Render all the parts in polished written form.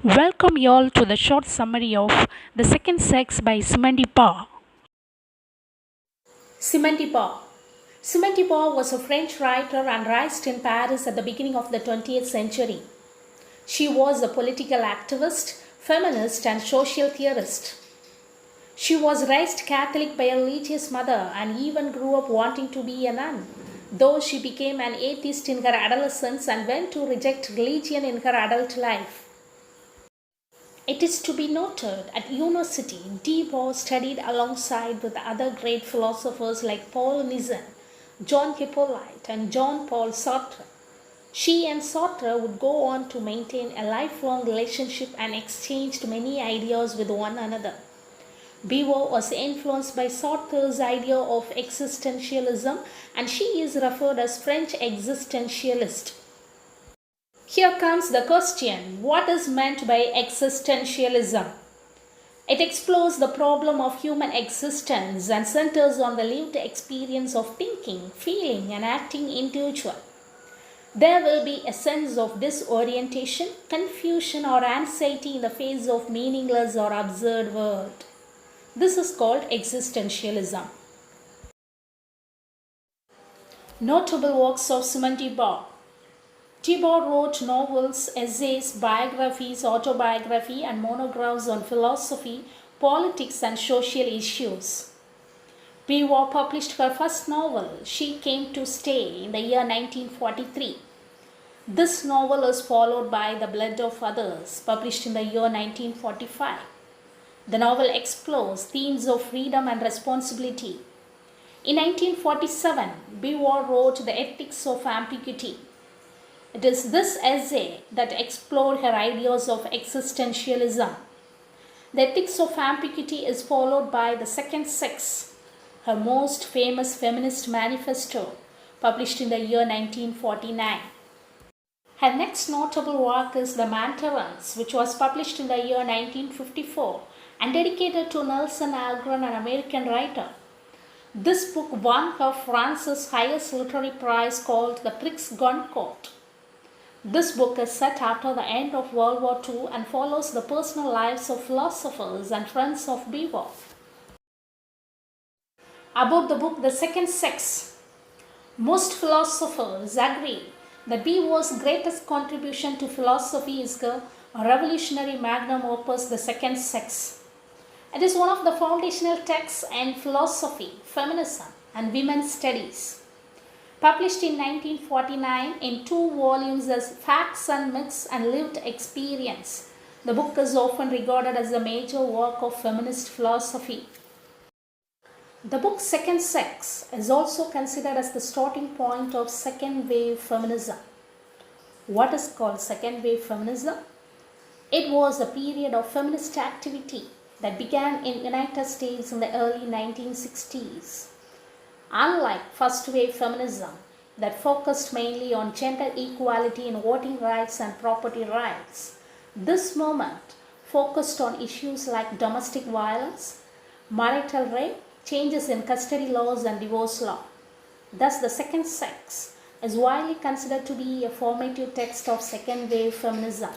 Welcome you all to the short summary of The Second Sex by Simone. Simone. Simone was a French writer and raised in Paris at the beginning of the 20th century. She was a political activist, feminist, and social theorist. She was raised Catholic by a religious mother and even grew up wanting to be a nun, though she became an atheist in her adolescence and went to reject religion in her adult life. It is to be noted at university, Beauvoir studied alongside with other great philosophers like Paul Nizan, John Hippolyte, and Jean-Paul Sartre. She and Sartre would go on to maintain a lifelong relationship and exchanged many ideas with one another. Beauvoir was influenced by Sartre's idea of existentialism, and she is referred as French existentialist. Here comes the question, what is meant by existentialism? It explores the problem of human existence and centers on the lived experience of thinking, feeling, and acting individual. There will be a sense of disorientation, confusion, or anxiety in the face of meaningless or absurd world. This is called existentialism. Notable works of Simone de Beauvoir. Beauvoir wrote novels, essays, biographies, autobiography, and monographs on philosophy, politics, and social issues. Beauvoir published her first novel, She Came to Stay, in the year 1943. This novel is followed by The Blood of Others, published in the year 1945. The novel explores themes of freedom and responsibility. In 1947, Beauvoir wrote The Ethics of Ambiguity. It is this essay that explored her ideas of existentialism. The Ethics of Ambiguity is followed by The Second Sex, her most famous feminist manifesto, published in the year 1949. Her next notable work is The Mantarans, which was published in the year 1954 and dedicated to Nelson Algren, an American writer. This book won her France's highest literary prize called the Prix Goncourt. This book is set after the end of World War II and follows the personal lives of philosophers and friends of Beauvoir. About the book The Second Sex. Most philosophers agree that Beauvoir's greatest contribution to philosophy is the revolutionary Magnum Opus The Second Sex. It is one of the foundational texts in philosophy, feminism, and women's studies. Published in 1949 in 2 volumes as Facts and Myths and Lived Experience, the book is often regarded as a major work of feminist philosophy. The book Second Sex is also considered as the starting point of second wave feminism. What is called second wave feminism? It was a period of feminist activity that began in the United States in the early 1960s. Unlike first wave feminism that focused mainly on gender equality in voting rights and property rights, this movement focused on issues like domestic violence, marital rape, changes in custody laws, and divorce law. Thus, The Second Sex is widely considered to be a formative text of second wave feminism.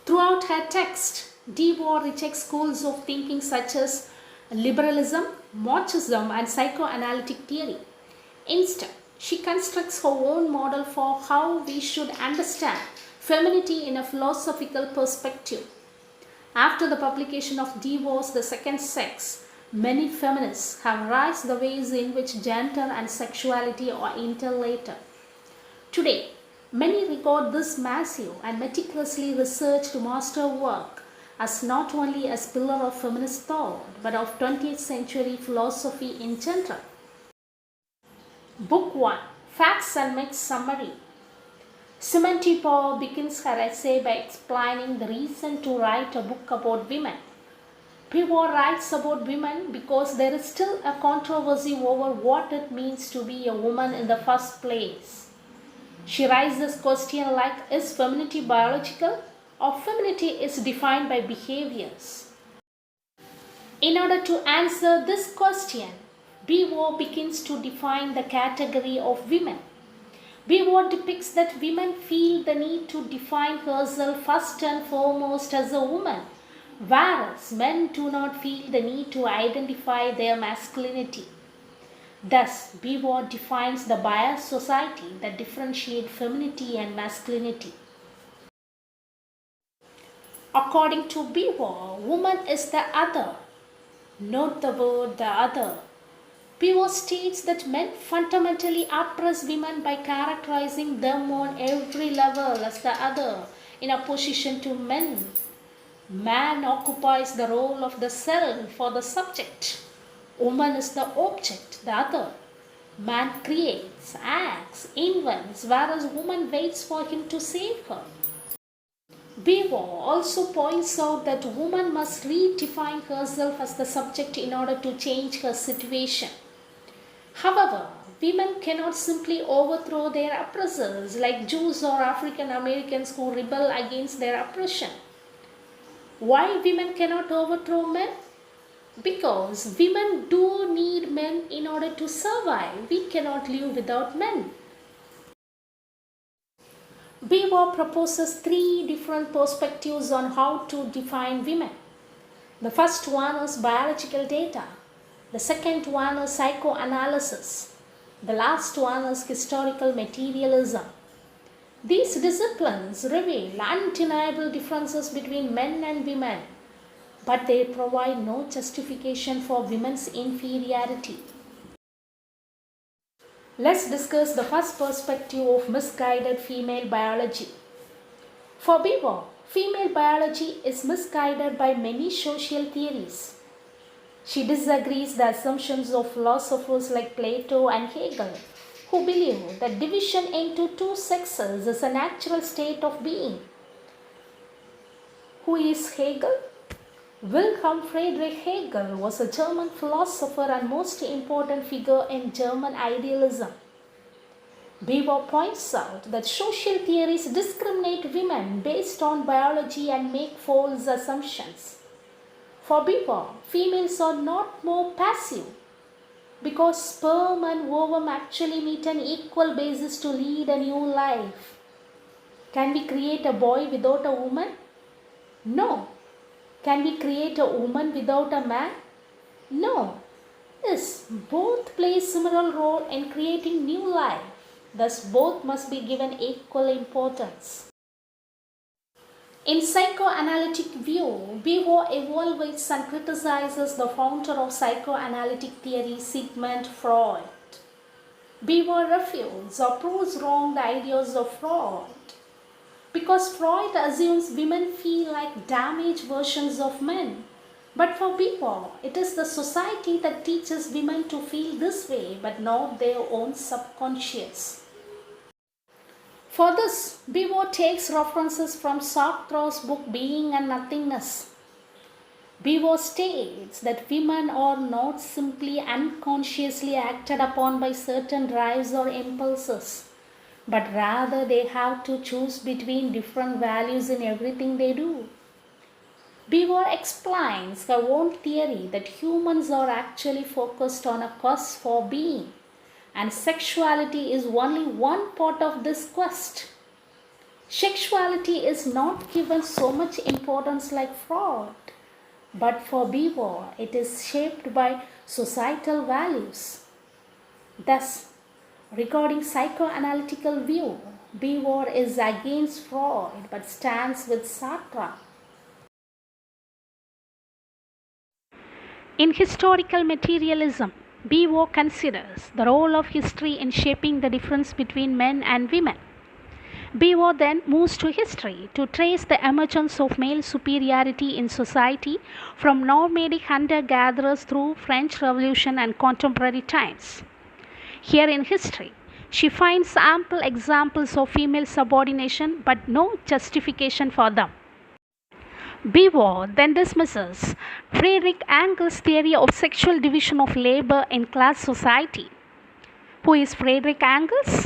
Throughout her text, Beauvoir rejects schools of thinking such as liberalism, Marxism, and psycho-analytic theory. Instead, she constructs her own model for how we should understand femininity in a philosophical perspective. After the publication of Beauvoir's The Second Sex, many feminists have raised the ways in which gender and sexuality are interrelated. Today, many regard this massive and meticulously researched masterwork as not only a pillar of feminist thought but of 20th century philosophy in general. Book 1. Facts and Myths Summary. Simone de Beauvoir begins her essay by explaining the reason to write a book about women. Beauvoir writes about women because there is still a controversy over what it means to be a woman in the first place. She raises questions like, is femininity biological or femininity is defined by behaviors? In order to answer this question, Beauvoir begins to define the category of women. Beauvoir depicts that women feel the need to define herself first and foremost as a woman, whereas men do not feel the need to identify their masculinity. Thus, Beauvoir defines the biased society that differentiates femininity and masculinity. According to Beauvoir, woman is the other. Note the word the other. Beauvoir states that men fundamentally oppress women by characterizing them on every level as the other in opposition to men. Man occupies the role of the self or the subject. Woman is the object, the other. Man creates, acts, invents, whereas woman waits for him to save her. Beauvoir also points out that woman must redefine herself as the subject in order to change her situation. However, women cannot simply overthrow their oppressors like Jews or African Americans who rebel against their oppression. Why women cannot overthrow men? Because women do need men in order to survive. We cannot live without men. Beauvoir proposes three different perspectives on how to define women. The first one is biological data. The second one is psychoanalysis. The last one is historical materialism. These disciplines reveal undeniable differences between men and women, but they provide no justification for women's inferiority. Let's discuss the first perspective of misguided female biology. For Beauvoir, female biology is misguided by many social theories. She disagrees the assumptions of philosophers like Plato and Hegel, who believe that division into two sexes is a natural state of being. Who is Hegel? Wilhelm Friedrich Hegel was a German philosopher and most important figure in German idealism. Beauvoir points out that social theories discriminate women based on biology and make false assumptions. For Beauvoir, females are not more passive because sperm and ovum actually meet an equal basis to lead a new life. Can we create a boy without a woman? No. Can we create a woman without a man? No. Yes, both play a similar role in creating new life. Thus, both must be given equal importance. In psychoanalytic view, Beauvoir evaluates and criticizes the founder of psychoanalytic theory, Sigmund Freud. Beauvoir refutes or proves wrong the ideas of Freud, because Freud assumes women feel like damaged versions of men. But for Beauvoir, it is the society that teaches women to feel this way, but not their own subconscious. For this, Beauvoir takes references from Sartre's book Being and Nothingness. Beauvoir states that women are not simply unconsciously acted upon by certain drives or impulses, but rather they have to choose between different values in everything they do. Beauvoir explains her own theory that humans are actually focused on a quest for being, and sexuality is only one part of this quest. Sexuality is not given so much importance like Freud, but for Beauvoir it is shaped by societal values. Thus, regarding psychoanalytical view, Beauvoir is against Freud but stands with Sartre. In historical materialism, Beauvoir considers the role of history in shaping the difference between men and women. Beauvoir then moves to history to trace the emergence of male superiority in society from nomadic hunter-gatherers through French Revolution and contemporary times. Here in history, she finds ample examples of female subordination but no justification for them. Beauvoir then dismisses Friedrich Engel's theory of sexual division of labor in class society. Who is Friedrich Engels?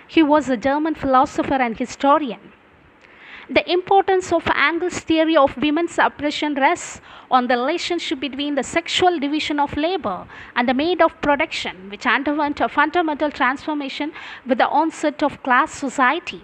He was a German philosopher and historian. The importance of Engel's theory of women's oppression rests on the relationship between the sexual division of labor and the mode of production, which underwent a fundamental transformation with the onset of class society.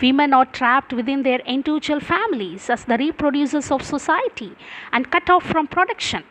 Women are trapped within their individual families as the reproducers of society and cut off from production.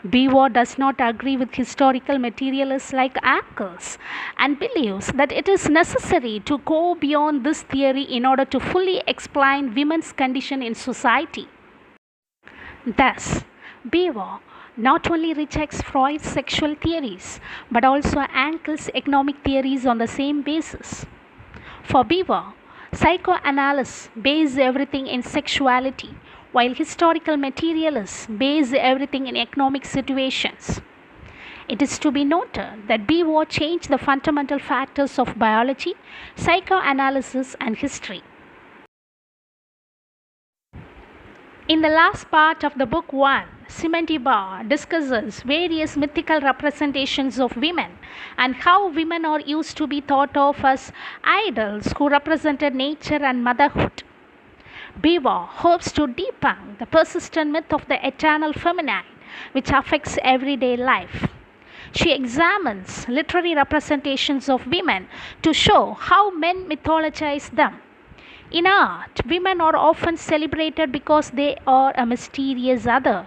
Beauvoir does not agree with historical materialists like Engels and believes that it is necessary to go beyond this theory in order to fully explain women's condition in society. Thus, Beauvoir not only rejects Freud's sexual theories but also Engels' economic theories on the same basis. For Beauvoir, psychoanalysts base everything in sexuality, while historical materialists base everything in economic situations. It is to be noted that Beauvoir changed the fundamental factors of biology, psychoanalysis, and history. In the last part of the book 1, Simone discusses various mythical representations of women and how women are used to be thought of as idols who represented nature and motherhood. Beauvoir hopes to debunk the persistent myth of the eternal feminine, which affects everyday life. She examines literary representations of women to show how men mythologize them. In art, women are often celebrated because they are a mysterious other.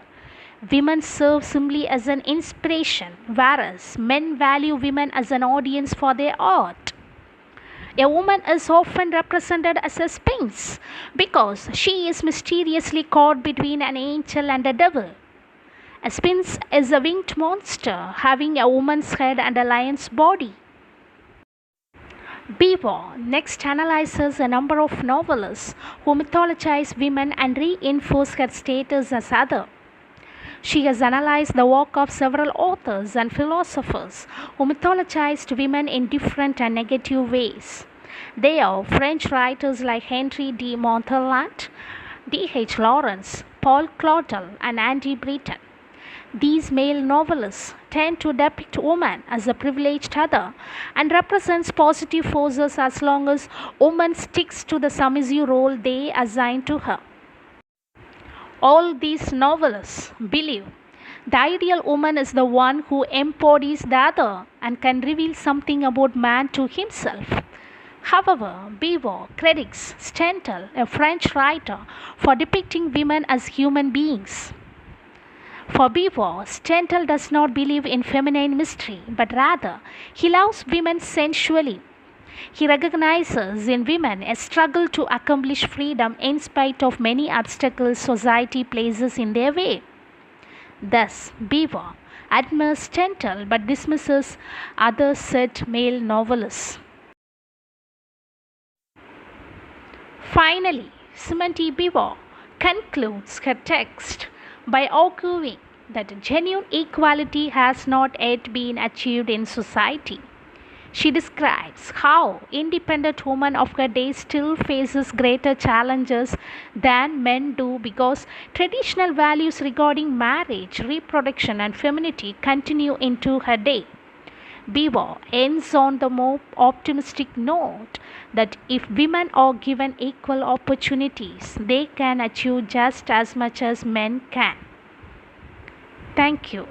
Women serve simply as an inspiration, whereas men value women as an audience for their art. A woman is often represented as a sphinx because she is mysteriously caught between an angel and a devil. A sphinx is a winged monster having a woman's head and a lion's body. Beauvoir next analyzes a number of novelists who mythologize women and reinforce her status as other. She has analyzed the work of several authors and philosophers who mythologized women in different and negative ways. They are French writers like Henri de Montherlant, D.H. Lawrence, Paul Claudel, and Andy Breton. These male novelists tend to depict woman as a privileged other and represents positive forces as long as woman sticks to the submissive role they assign to her. All these novelists believe the ideal woman is the one who embodies the other and can reveal something about man to himself. However, Beauvoir credits Stendhal, a French writer, for depicting women as human beings. For Beauvoir, Stendhal does not believe in feminine mystery, but rather he loves women sensually. He recognizes in women a struggle to accomplish freedom in spite of many obstacles society places in their way. Thus, Beauvoir admires Stendhal but dismisses other said male novelists. Finally, Simone de Beauvoir concludes her text by arguing that genuine equality has not yet been achieved in society. She describes how independent women of her day still faces greater challenges than men do because traditional values regarding marriage, reproduction and femininity continue into her day. Beauvoir ends on the more optimistic note that if women are given equal opportunities, they can achieve just as much as men can. Thank you.